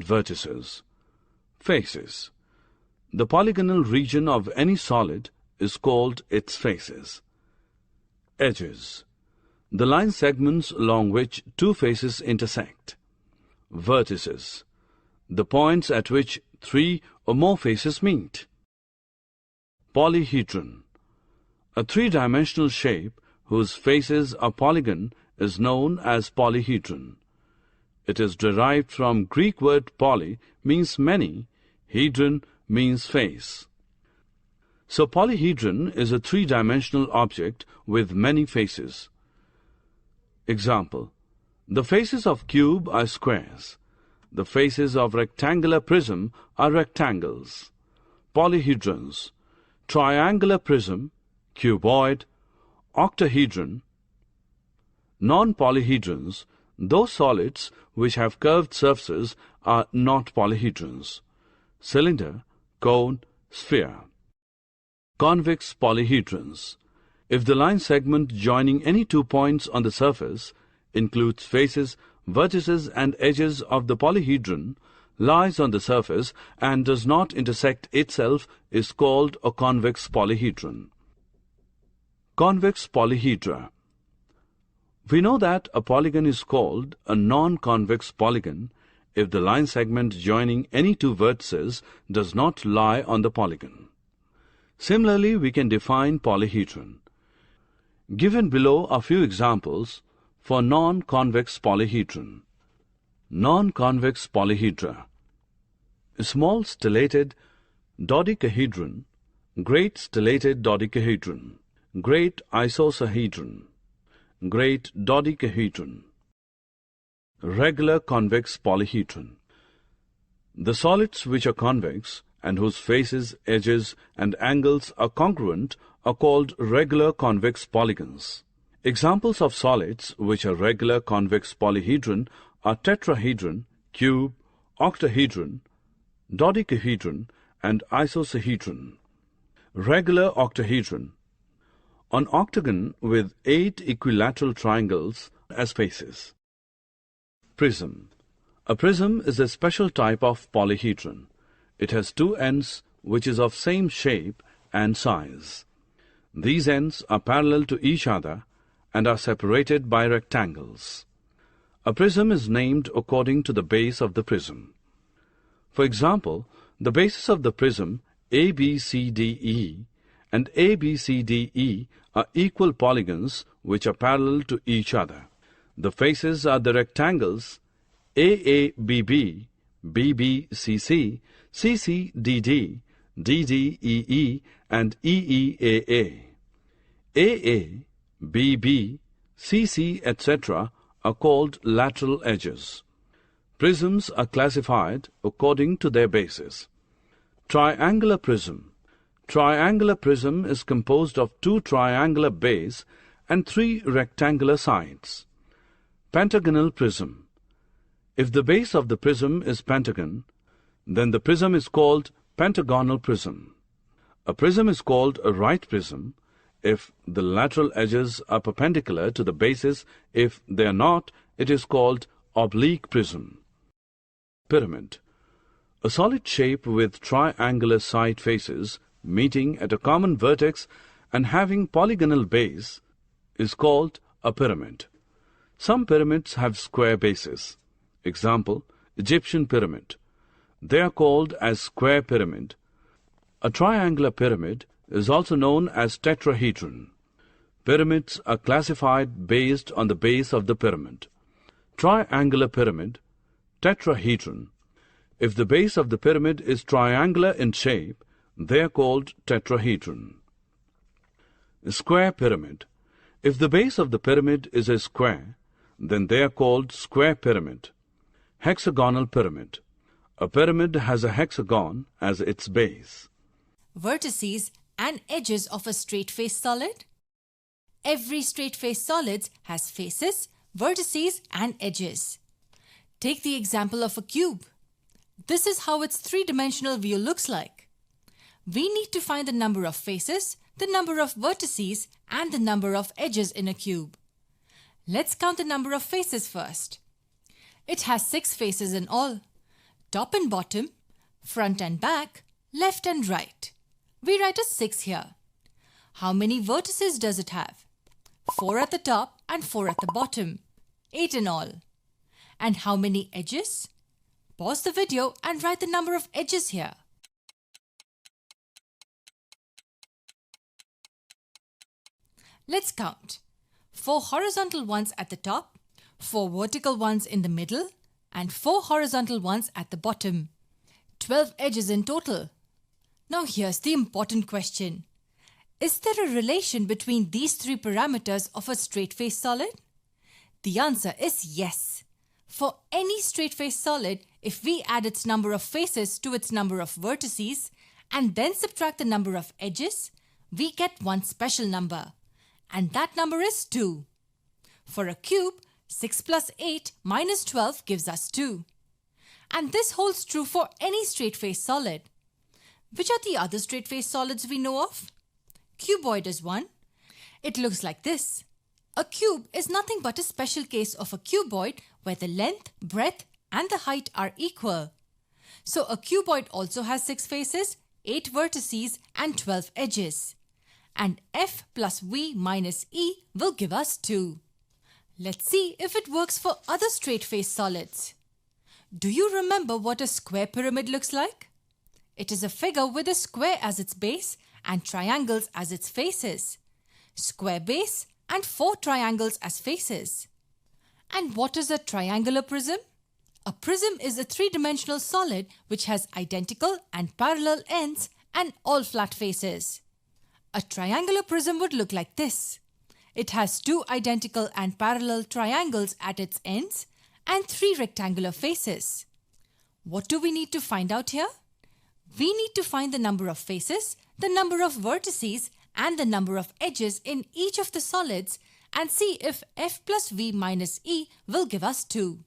vertices. Faces. The polygonal region of any solid is called its faces. Edges. The line segments along which two faces intersect. Vertices. The points at which three or more faces meet. Polyhedron. A three-dimensional shape whose faces are polygon is known as polyhedron. It is derived from Greek word poly means many, hedron means face. So polyhedron is a three-dimensional object with many faces. Example: the faces of cube are squares. The faces of rectangular prism are rectangles. Polyhedrons: triangular prism, cuboid, octahedron. Non-polyhedrons: those solids which have curved surfaces are not polyhedrons. Cylinder, cone, sphere. Convex polyhedrons. If the line segment joining any 2 points on the surface includes faces, vertices and edges of the polyhedron, lies on the surface and does not intersect itself, is called a convex polyhedron. Convex polyhedra. We know that a polygon is called a non-convex polygon if the line segment joining any 2 vertices does not lie on the polygon. Similarly, we can define polyhedron. Given below are few examples for non-convex polyhedron. Non-convex polyhedra: small stellated dodecahedron, great stellated dodecahedron, great isosahedron, great dodecahedron. Regular convex polyhedron. The solids which are convex and whose faces, edges and angles are congruent are called regular convex polygons. Examples of solids which are regular convex polyhedron are tetrahedron, cube, octahedron, dodecahedron and isosahedron. Regular octahedron: an octagon with 8 equilateral triangles as faces. Prism. A prism is a special type of polyhedron. It has 2 ends which is of same shape and size. These ends are parallel to each other and are separated by rectangles. A prism is named according to the base of the prism. For example, the bases of the prism ABCDE and ABCDE are equal polygons which are parallel to each other. The faces are the rectangles AABB, BBCC, CCDD, DDEE and EEAA. AA, BB, CC, etc. are called lateral edges. Prisms are classified according to their bases. Triangular prism. Triangular prism is composed of 2 triangular bases and 3 rectangular sides. Pentagonal prism. If the base of the prism is pentagon, then the prism is called pentagonal prism. A prism is called a right prism if the lateral edges are perpendicular to the bases. If they are not, it is called oblique prism. Pyramid. A solid shape with triangular side faces meeting at a common vertex and having polygonal base is called a pyramid. Some pyramids have square bases. Example: Egyptian pyramid. They are called as square pyramid. A triangular pyramid is also known as tetrahedron. Pyramids are classified based on the base of the pyramid. Triangular pyramid, tetrahedron. If the base of the pyramid is triangular in shape, they are called tetrahedron. Square pyramid. If the base of the pyramid is a square, then they are called square pyramid. Hexagonal pyramid. A pyramid has a hexagon as its base. Vertices and edges of a straight-faced solid. Every straight-faced solid has faces, vertices and edges. Take the example of a cube. This is how its three-dimensional view looks like. We need to find the number of faces, the number of vertices and the number of edges in a cube. Let's count the number of faces first. It has 6 faces in all. top and bottom, front and back, left and right. We write a 6 here. How many vertices does it have? 4 at the top and 4 at the bottom. 8 in all. And how many edges? Pause the video and write the number of edges here. Let's count. 4 horizontal ones at the top, 4 vertical ones in the middle, and 4 horizontal ones at the bottom. 12 edges in total. Now here's the important question. Is there a relation between these 3 parameters of a straight-faced solid? The answer is yes. For any straight-faced solid, if we add its number of faces to its number of vertices and then subtract the number of edges, we get one special number. And that number is 2. For a cube, 6 plus 8 minus 12 gives us 2. And this holds true for any straight-faced solid. Which are the other straight-faced solids we know of? Cuboid is one. It looks like this. A cube is nothing but a special case of a cuboid where the length, breadth and the height are equal. So a cuboid also has 6 faces, 8 vertices and 12 edges. And f plus v minus e will give us 2. Let's see if it works for other straight-faced solids. Do you remember what a square pyramid looks like? It is a figure with a square as its base and triangles as its faces. Square base and 4 triangles as faces. And what is a triangular prism? A prism is a 3-dimensional solid which has identical and parallel ends and all flat faces. A triangular prism would look like this. It has 2 identical and parallel triangles at its ends and 3 rectangular faces. What do we need to find out here? We need to find the number of faces, the number of vertices and the number of edges in each of the solids and see if f plus v minus e will give us 2.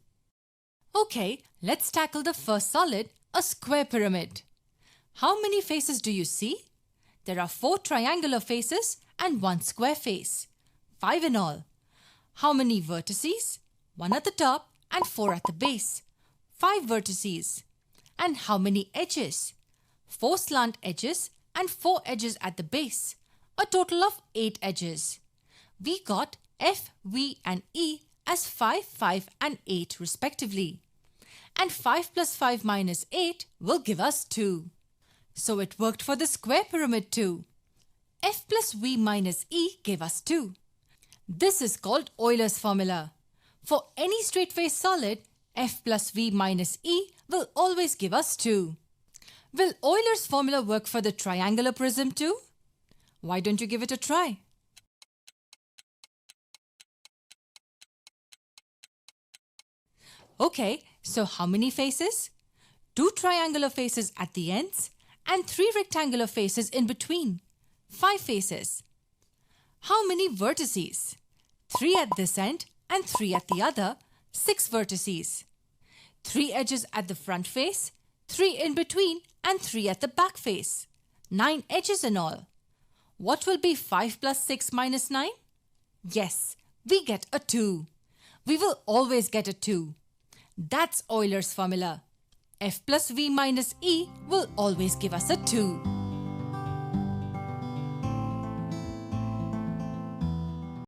Okay, let's tackle the first solid, a square pyramid. How many faces do you see? There are 4 triangular faces and 1 square face. 5 in all. How many vertices? 1 at the top and 4 at the base. 5 vertices. And how many edges? 4 slant edges and 4 edges at the base. A total of 8 edges. We got f, v and e as 5, 5 and 8 respectively. And 5 plus 5 minus 8 will give us 2. So it worked for the square pyramid too. F plus v minus e gave us 2. This is called Euler's formula. For any straight-faced solid, f plus v minus e will always give us 2. Will Euler's formula work for the triangular prism too? Why don't you give it a try? Okay, so how many faces? 2 triangular faces at the ends and 3 rectangular faces in between. 5 faces. How many vertices? 3 at this end and 3 at the other, 6 vertices. 3 edges at the front face, 3 in between and 3 at the back face. 9 edges in all. What will be 5 plus 6 minus 9? Yes, we get a 2. We will always get a 2. That's Euler's formula. F plus v minus e will always give us a 2.